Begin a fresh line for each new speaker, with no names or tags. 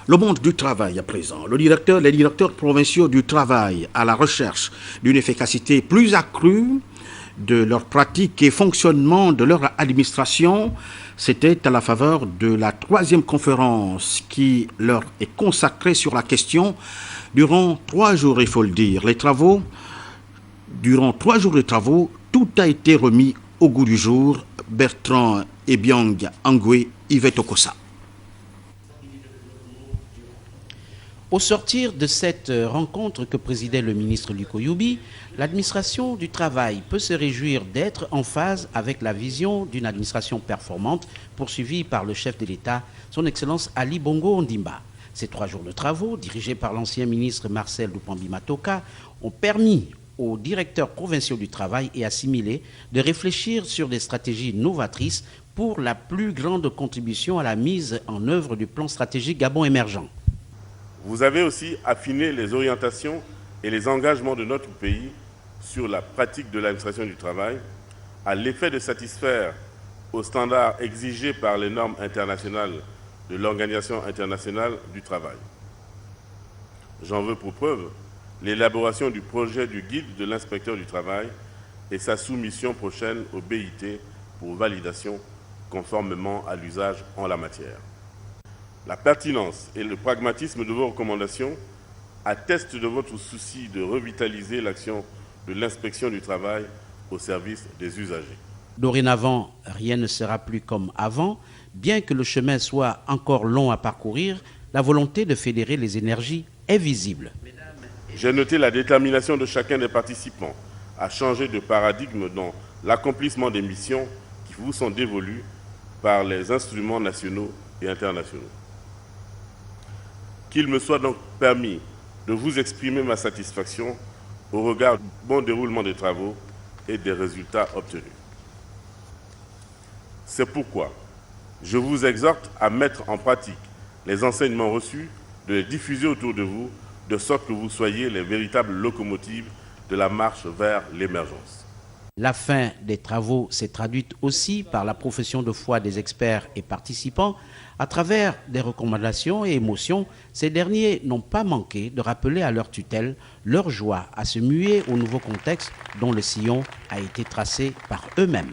Le monde du travail à présent. Les directeurs provinciaux du travail à la recherche d'une efficacité plus accrue de leur pratique et fonctionnement de leur administration, c'était à la faveur de la 3e conférence qui leur est consacrée sur la question durant 3 jours, il faut le dire. Durant 3 jours de travaux, tout a été remis au goût du jour. Bertrand Ebiang Angwe, Yvette Okosa.
Au sortir de cette rencontre que présidait le ministre Luko Youbi, l'administration du travail peut se réjouir d'être en phase avec la vision d'une administration performante poursuivie par le chef de l'État, son Excellence Ali Bongo Ondimba. Ces 3 jours de travaux, dirigés par l'ancien ministre Marcel Lupambi Matoka, ont permis aux directeurs provinciaux du travail et assimilés de réfléchir sur des stratégies novatrices pour la plus grande contribution à la mise en œuvre du plan stratégique Gabon émergent.
Vous avez aussi affiné les orientations et les engagements de notre pays sur la pratique de l'administration du travail à l'effet de satisfaire aux standards exigés par les normes internationales de l'Organisation internationale du travail. J'en veux pour preuve l'élaboration du projet du guide de l'inspecteur du travail et sa soumission prochaine au BIT pour validation conformément à l'usage en la matière. La pertinence et le pragmatisme de vos recommandations attestent de votre souci de revitaliser l'action de l'inspection du travail au service des usagers.
Dorénavant, rien ne sera plus comme avant. Bien que le chemin soit encore long à parcourir, la volonté de fédérer les énergies est visible.
J'ai noté la détermination de chacun des participants à changer de paradigme dans l'accomplissement des missions qui vous sont dévolues par les instruments nationaux et internationaux. Qu'il me soit donc permis de vous exprimer ma satisfaction au regard du bon déroulement des travaux et des résultats obtenus. C'est pourquoi je vous exhorte à mettre en pratique les enseignements reçus, de les diffuser autour de vous, de sorte que vous soyez les véritables locomotives de la marche vers l'émergence.
La fin des travaux s'est traduite aussi par la profession de foi des experts et participants. À travers des recommandations et émotions, ces derniers n'ont pas manqué de rappeler à leur tutelle leur joie à se muer au nouveau contexte dont le sillon a été tracé par eux-mêmes.